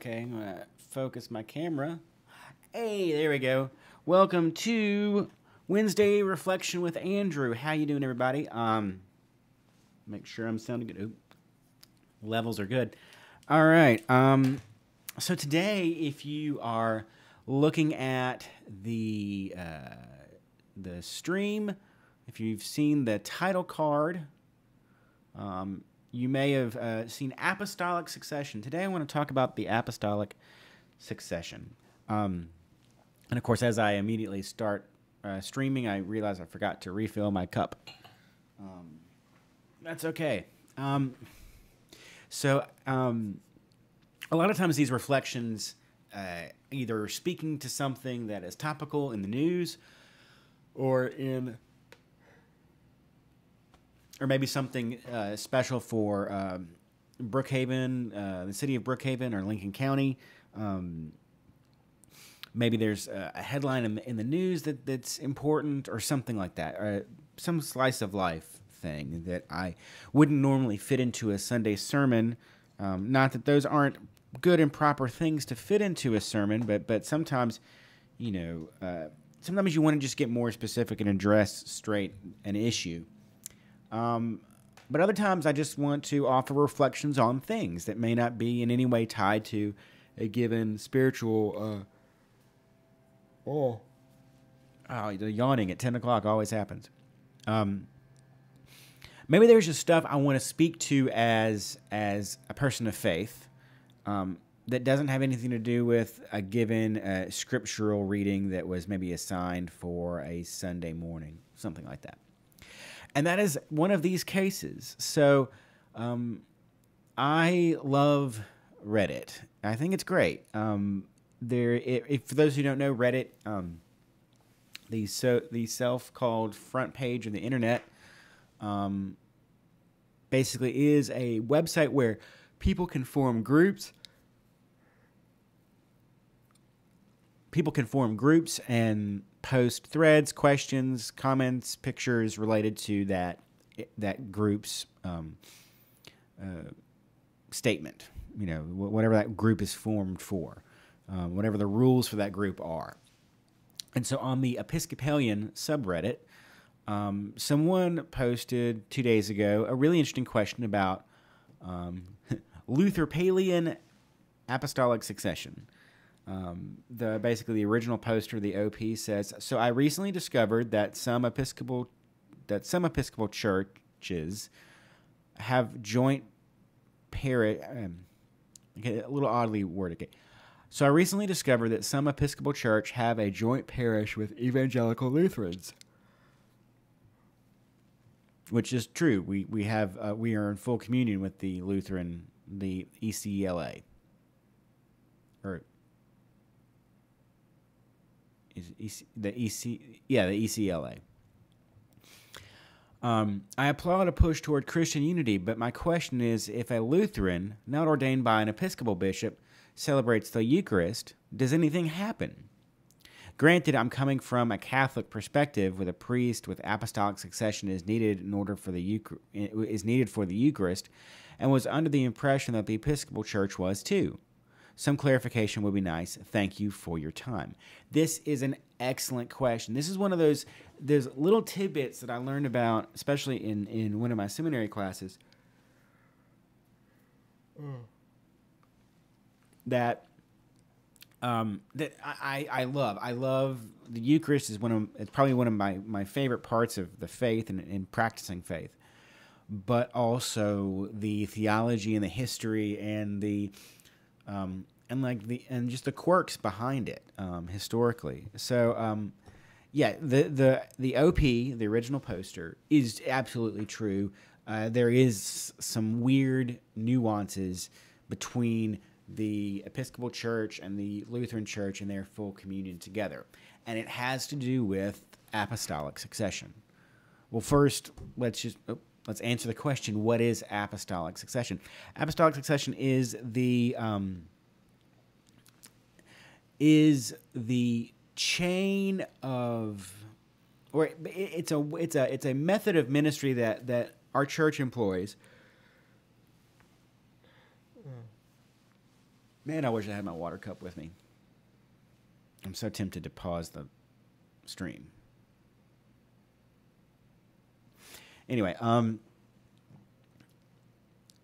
Okay, I'm gonna focus my camera. Hey, there we go. Welcome to Wednesday Reflection with Andrew. How you doing, everybody? Make sure I'm sounding good. Oop. Levels are good. All right. So today, if you are looking at the stream, if you've seen the title card, you may have seen Apostolic Succession. Today I want to talk about the Apostolic Succession. And of course, as I immediately start streaming, I realize I forgot to refill my cup. That's okay. So a lot of times these reflections either speaking to something that is topical in the news or maybe something special for Brookhaven, the city of Brookhaven or Lincoln County. Maybe there's a headline in the news that's important or something like that, or some slice of life thing that I wouldn't normally fit into a Sunday sermon. Not that those aren't good and proper things to fit into a sermon, but sometimes, sometimes you want to just get more specific and address straight an issue. But other times I just want to offer reflections on things that may not be in any way tied to a given spiritual, the yawning at 10 o'clock always happens. Maybe there's just stuff I want to speak to as a person of faith, that doesn't have anything to do with a given scriptural reading that was maybe assigned for a Sunday morning, something like that. And that is one of these cases. So I love Reddit. I think it's great. If for those who don't know, Reddit, the self-called front page of the internet, basically is a website where people can form groups. People can form groups and post threads, questions, comments, pictures related to that group's statement. Whatever that group is formed for, whatever the rules for that group are. And so on the Episcopalian subreddit, someone posted 2 days ago a really interesting question about Lutheran Apostolic Succession. Basically the original poster, the OP says, "So I recently discovered that some Episcopal churches have joint parish." Okay, a little oddly worded. Okay. So I recently discovered that some Episcopal church have a joint parish with evangelical Lutherans, which is true. We are in full communion with the Lutheran, the ECLA, or the ECLA. I applaud a push toward Christian unity, but my question is, if a Lutheran, not ordained by an Episcopal bishop, celebrates the Eucharist, does anything happen? Granted, I'm coming from a Catholic perspective, with a priest with apostolic succession is needed for the Eucharist, and was under the impression that the Episcopal Church was too. Some clarification would be nice. Thank you for your time. This is an excellent question. This is one of those little tidbits that I learned about, especially in one of my seminary classes, that I love. I love the Eucharist. It's probably one of my favorite parts of the faith and practicing faith, but also the theology and the history and just the quirks behind it historically. So the OP, the original poster, is absolutely true. There is some weird nuances between the Episcopal Church and the Lutheran Church and their full communion together, and it has to do with apostolic succession. Well, first, let's answer the question: what is apostolic succession? Apostolic succession is the chain of, or it's a method of ministry that our church employs Man, I wish I had my water cup with me. I'm so tempted to pause the stream. Anyway,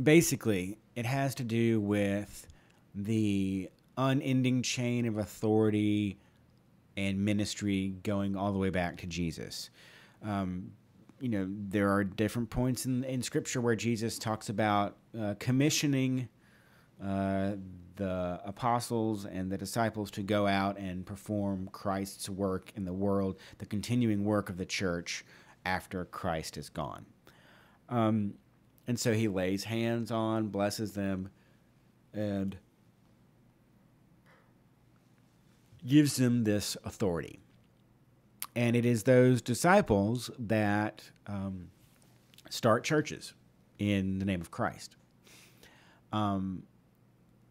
basically, it has to do with the unending chain of authority and ministry going all the way back to Jesus. There are different points in Scripture where Jesus talks about commissioning the apostles and the disciples to go out and perform Christ's work in the world, the continuing work of the church after Christ is gone. And so he lays hands on, blesses them, and gives them this authority. And it is those disciples that start churches in the name of Christ.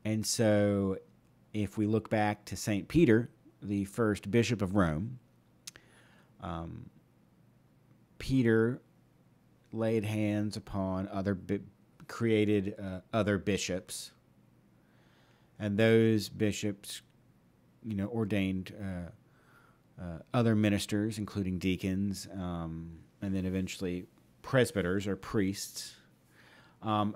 And so if we look back to St. Peter, the first bishop of Rome, Peter laid hands upon created other bishops, and those bishops, ordained other ministers, including deacons, and then eventually presbyters or priests.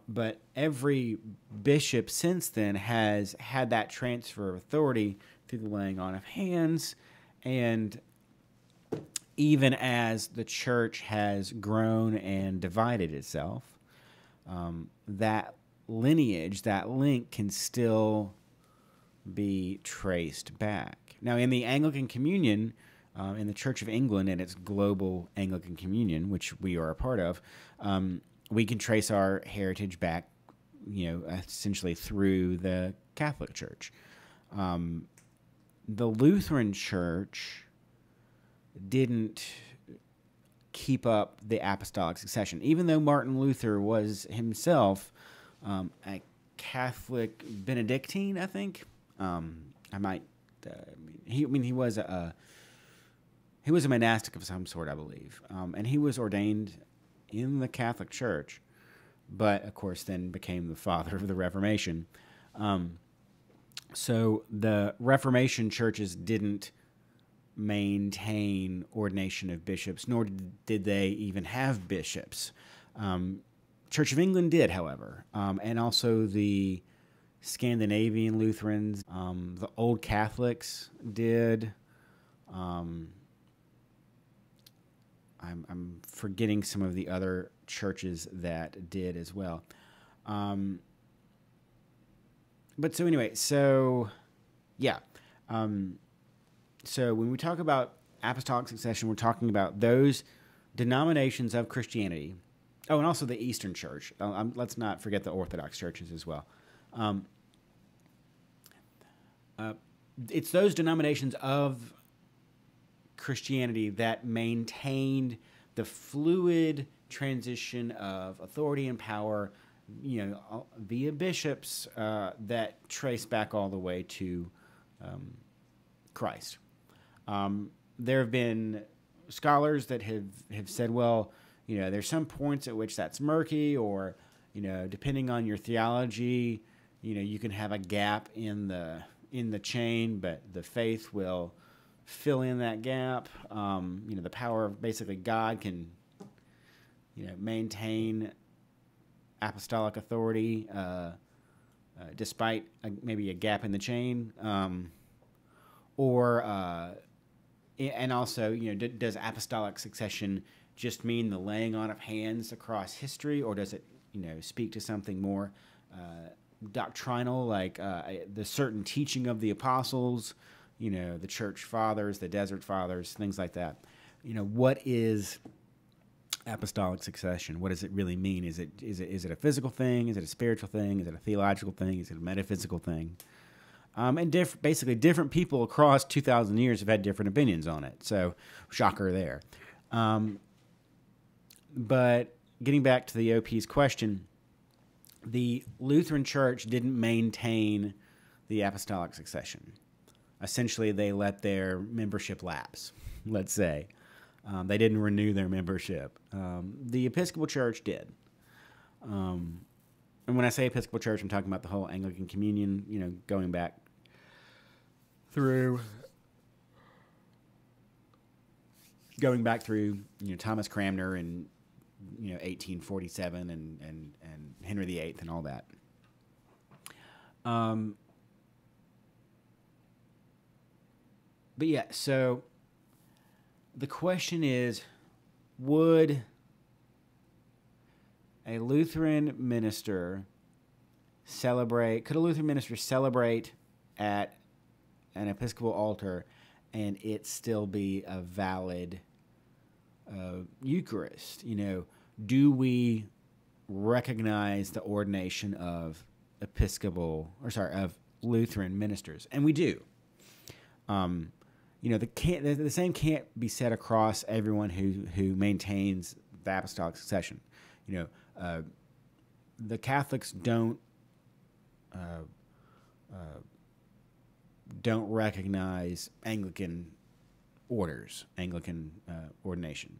But every bishop since then has had that transfer of authority through the laying on of hands, and even as the church has grown and divided itself, that lineage, that link can still be traced back. Now, in the Anglican Communion, in the Church of England and its global Anglican Communion, which we are a part of, we can trace our heritage back, essentially through the Catholic Church. The Lutheran Church didn't keep up the apostolic succession, even though Martin Luther was himself a Catholic Benedictine, I think. He was a monastic of some sort, I believe, and he was ordained in the Catholic Church, but of course then became the father of the Reformation. So the Reformation churches didn't maintain ordination of bishops, nor did they even have bishops. Church of England did, however, and also the Scandinavian Lutherans, the Old Catholics did. I'm forgetting some of the other churches that did as well. But so anyway, so yeah. So when we talk about apostolic succession, we're talking about those denominations of Christianity. Oh, and also the Eastern Church. Let's not forget the Orthodox churches as well. It's those denominations of Christianity that maintained the fluid transition of authority and power, via bishops that trace back all the way to Christ. There have been scholars that have said, well, there's some points at which that's murky, or, depending on your theology, you can have a gap in the chain, but the faith will fill in that gap. The power of basically God can, maintain apostolic authority despite maybe a gap in the chain. And also, does apostolic succession just mean the laying on of hands across history, or does it, speak to something more doctrinal, like the certain teaching of the apostles, the church fathers, the desert fathers, things like that? What is apostolic succession? What does it really mean? Is it a physical thing? Is it a spiritual thing? Is it a theological thing? Is it a metaphysical thing? And basically different people across 2,000 years have had different opinions on it. So, shocker there. But getting back to the OP's question, the Lutheran Church didn't maintain the apostolic succession. Essentially, they let their membership lapse, let's say. They didn't renew their membership. The Episcopal Church did. and when I say Episcopal Church, I'm talking about the whole Anglican Communion, going back through Thomas Cranmer and 1847 and Henry VIII and all that. But yeah, so the question is, would a Lutheran minister could a Lutheran minister celebrate at an Episcopal altar and it still be a valid Eucharist? Do we recognize the ordination of Lutheran ministers? And we do. The same can't be said across everyone who maintains the apostolic succession. The Catholics don't recognize Anglican orders, Anglican ordination,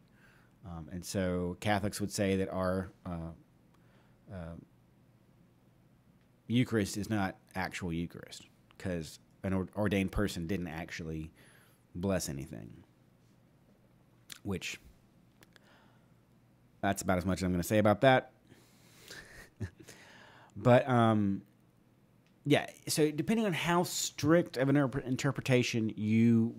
and so Catholics would say that our Eucharist is not actual Eucharist because an ordained person didn't actually bless anything, which that's about as much as I'm going to say about that. But yeah, so depending on how strict of an interpretation you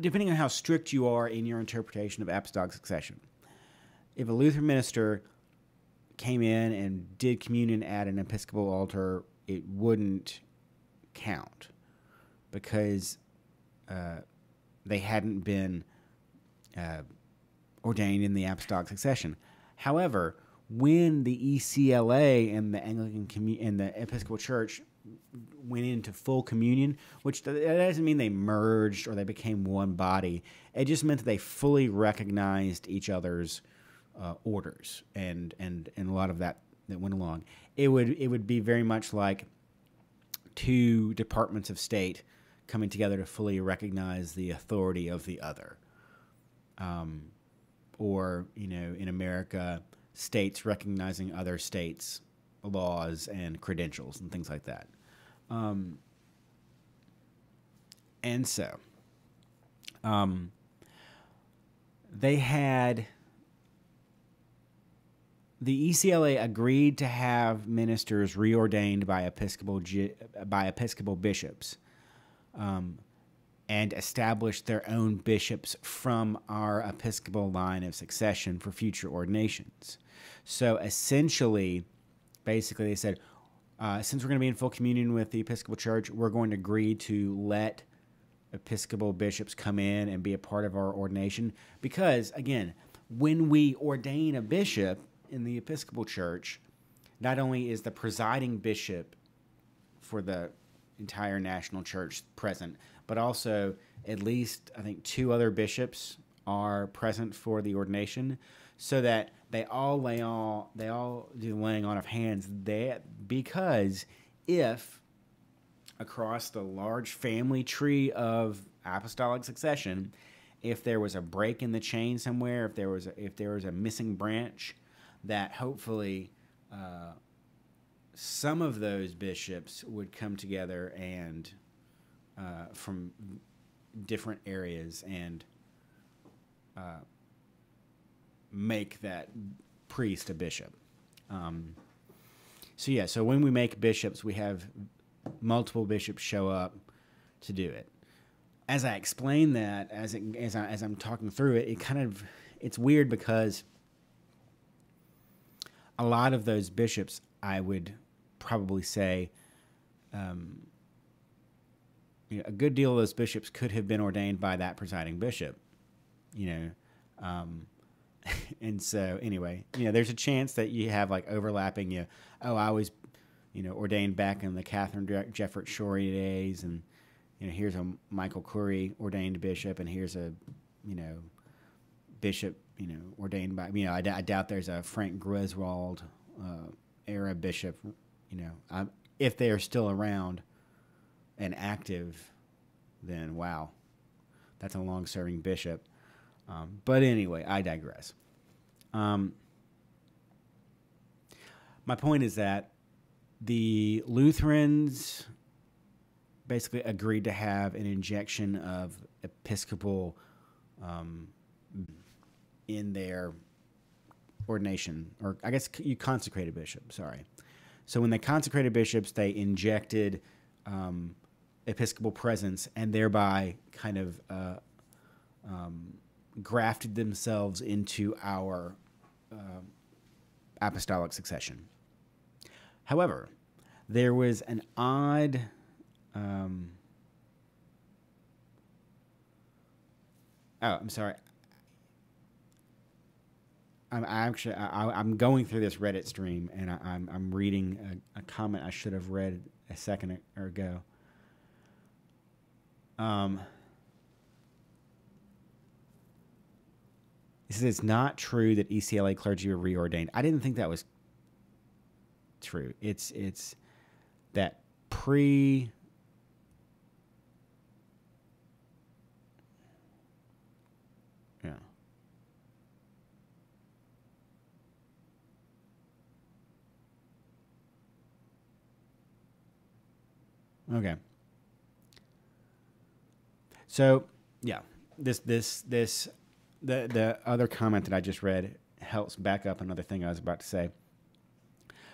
depending on how strict you are in your interpretation of apostolic succession, if a Lutheran minister came in and did communion at an Episcopal altar, it wouldn't count because they hadn't been ordained in the apostolic succession. However, when the ECLA and the Anglican and the Episcopal Church went into full communion, which that doesn't mean they merged or they became one body. It just meant that they fully recognized each other's orders and a lot of that went along. It would be very much like two departments of state coming together to fully recognize the authority of the other. Or, in America, states recognizing other states' laws and credentials and things like that. And so, they had... The ECLA agreed to have ministers reordained by Episcopal bishops, and established their own bishops from our Episcopal line of succession for future ordinations. So essentially, basically, they said, since we're going to be in full communion with the Episcopal Church, we're going to agree to let Episcopal bishops come in and be a part of our ordination. Because, again, when we ordain a bishop in the Episcopal Church, not only is the presiding bishop for the entire national church present, but also at least, I think, 2 other bishops are present for the ordination, so that they all do the laying on of hands. Because if across the large family tree of apostolic succession, if there was a break in the chain somewhere, if there was a missing branch, that hopefully some of those bishops would come together and from different areas and make that priest a bishop. So when we make bishops, we have multiple bishops show up to do it. As I explain that, as I'm talking through it, it's weird because a lot of those bishops, I would probably say, a good deal of those bishops could have been ordained by that presiding bishop, and so anyway, there's a chance that you have like overlapping. I was, ordained back in the Catherine Jefferts Shorey days, and here's a Michael Curry ordained bishop, and here's a, bishop, ordained by, I doubt there's a Frank Griswold era bishop, if they are still around and active, then wow, that's a long-serving bishop. But anyway, I digress. My point is that the Lutherans basically agreed to have an injection of Episcopal in their ordination, or I guess you consecrated bishops, sorry. So when they consecrated bishops, they injected Episcopal presence and thereby kind of grafted themselves into our apostolic succession. However, there was an odd I'm sorry. I'm going through this Reddit stream, and I'm reading a comment I should have read a second ago. It says it's not true that ECLA clergy were reordained. I didn't think that was true. It's that yeah. Okay. So yeah, the other comment that I just read helps back up another thing I was about to say.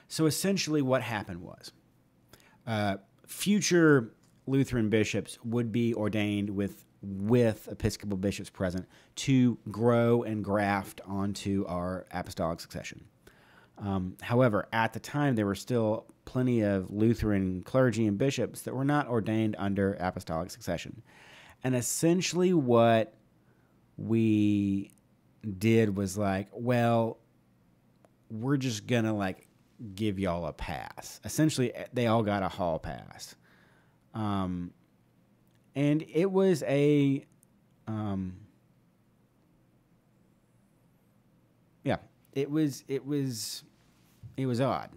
So essentially, what happened was, future Lutheran bishops would be ordained with Episcopal bishops present to grow and graft onto our apostolic succession. However, at the time, there were still plenty of Lutheran clergy and bishops that were not ordained under apostolic succession. And essentially what we did was like, well, we're just going to like give y'all a pass. Essentially, they all got a hall pass. And it was it was odd.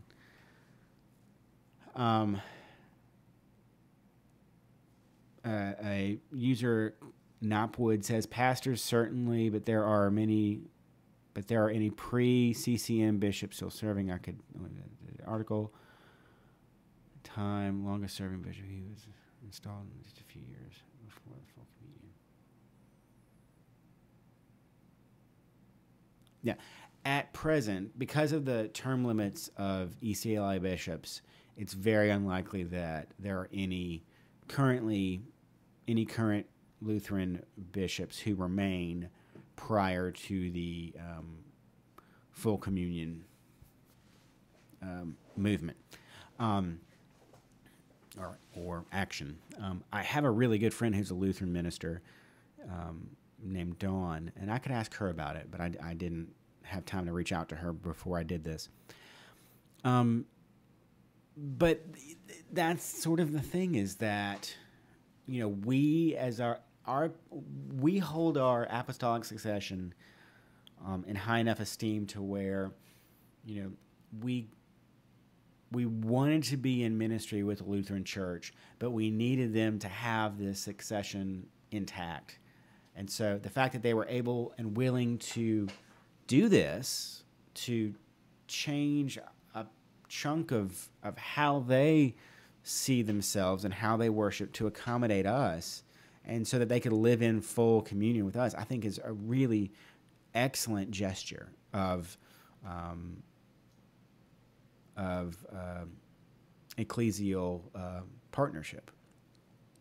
A user Knopwood says pastors certainly, but there are any pre-CCM bishops still serving. I could article time longest serving bishop. He was installed in just a few years before the full communion. Yeah. At present, because of the term limits of ECLI bishops, it's very unlikely that there are any current Lutheran bishops who remain prior to the full communion movement or action. I have a really good friend who's a Lutheran minister named Dawn, and I could ask her about it, but I didn't have time to reach out to her before I did this. But that's sort of the thing, is that, you know, we as we hold our apostolic succession in high enough esteem to where, you know, we wanted to be in ministry with the Lutheran Church, but we needed them to have this succession intact. And so the fact that they were able and willing to do this, to change a chunk of how they see themselves and how they worship to accommodate us, and so that they could live in full communion with us, I think is a really excellent gesture of ecclesial partnership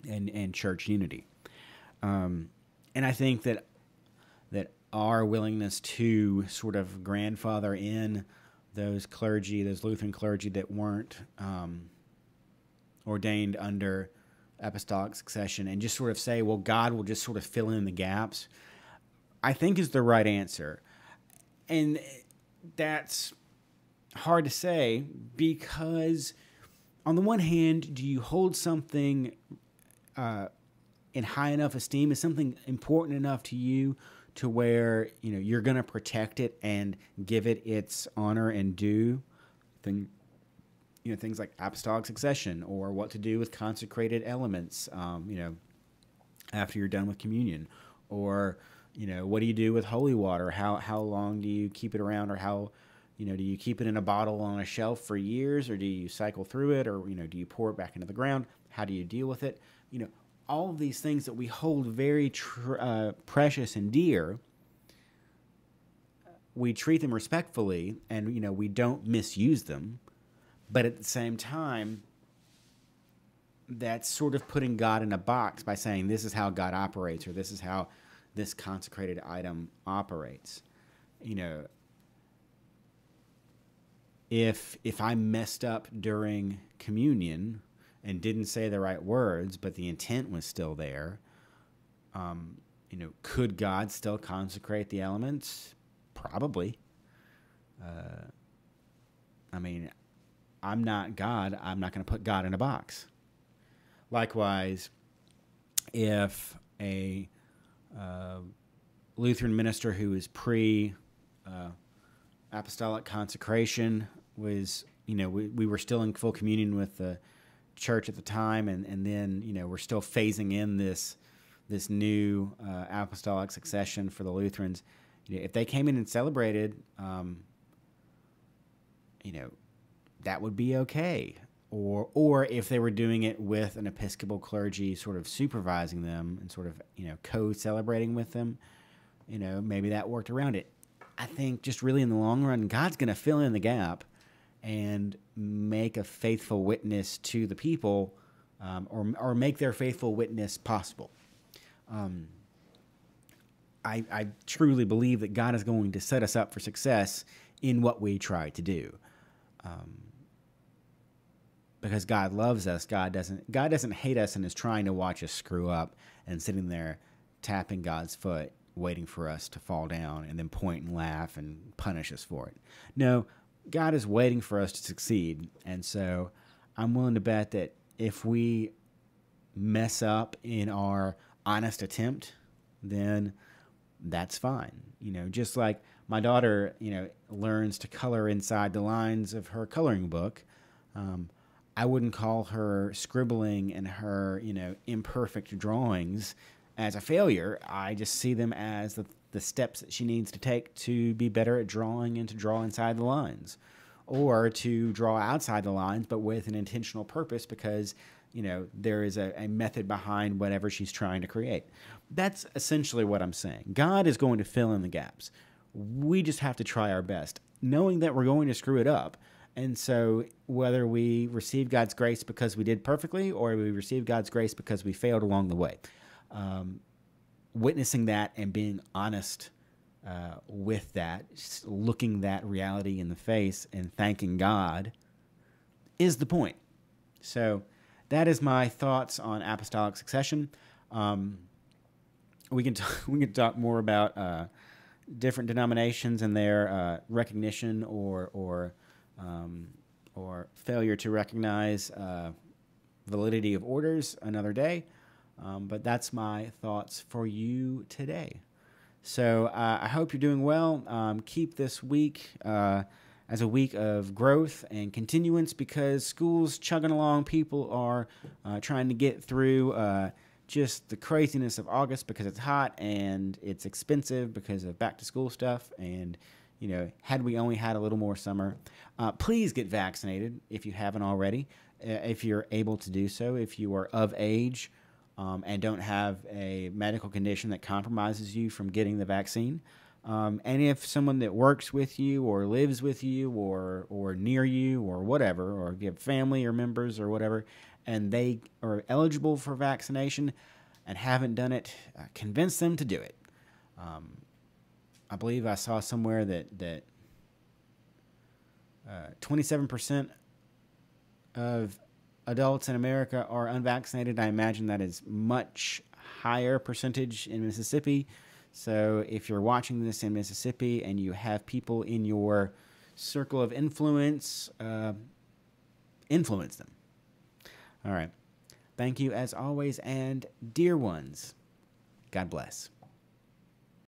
and church unity. And I think that our willingness to sort of grandfather in those Lutheran clergy that weren't ordained under apostolic succession, and just sort of say, well, God will just sort of fill in the gaps, I think is the right answer. And that's hard to say, because on the one hand, do you hold something in high enough esteem? Is something important enough to you to where, you know, you're going to protect it and give it its honor and due? Things like apostolic succession, or what to do with consecrated elements, after you're done with communion, or, what do you do with holy water? How long do you keep it around, or how, do you keep it in a bottle on a shelf for years, or do you cycle through it, or, do you pour it back into the ground? How do you deal with it? All of these things that we hold very precious and dear, we treat them respectfully, and, we don't misuse them. But at the same time, that's sort of putting God in a box by saying this is how God operates, or this is how this consecrated item operates. If I messed up during communion and didn't say the right words, but the intent was still there, could God still consecrate the elements? Probably. I'm not God. I'm not going to put God in a box. Likewise, if a Lutheran minister who is pre-apostolic consecration was, we were still in full communion with the church at the time, and then, we're still phasing in this new apostolic succession for the Lutherans. If they came in and celebrated, that would be okay. Or if they were doing it with an Episcopal clergy sort of supervising them and sort of, co-celebrating with them, maybe that worked around it. I think just really in the long run, God's going to fill in the gap and make a faithful witness to the people, or make their faithful witness possible. I truly believe that God is going to set us up for success in what we try to do. Because God loves us. God doesn't hate us and is trying to watch us screw up and sitting there tapping God's foot, waiting for us to fall down and then point and laugh and punish us for it. No, God is waiting for us to succeed. And so I'm willing to bet that if we mess up in our honest attempt, then that's fine. Just like my daughter, learns to color inside the lines of her coloring book. I wouldn't call her scribbling and her, imperfect drawings as a failure. I just see them as the steps that she needs to take to be better at drawing and to draw inside the lines, or to draw outside the lines, but with an intentional purpose, because, there is a method behind whatever she's trying to create. That's essentially what I'm saying. God is going to fill in the gaps. We just have to try our best, knowing that we're going to screw it up. And so whether we receive God's grace because we did perfectly, or we receive God's grace because we failed along the way, witnessing that and being honest with that, looking that reality in the face and thanking God is the point. So that is my thoughts on apostolic succession. We can talk more about different denominations and their recognition or failure to recognize validity of orders another day. But that's my thoughts for you today. So I hope you're doing well. Keep this week as a week of growth and continuance, because school's chugging along. People are trying to get through just the craziness of August because it's hot and it's expensive because of back-to-school stuff. And, had we only had a little more summer, please get vaccinated if you haven't already, if you're able to do so, if you are of age and don't have a medical condition that compromises you from getting the vaccine. And if someone that works with you or lives with you or near you or whatever, or if you have family or members or whatever, and they are eligible for vaccination and haven't done it, convince them to do it. I believe I saw somewhere that 27% of adults in America are unvaccinated. I imagine that is much higher percentage in Mississippi. So if you're watching this in Mississippi and you have people in your circle of influence, influence them. All right. Thank you as always, and dear ones, God bless.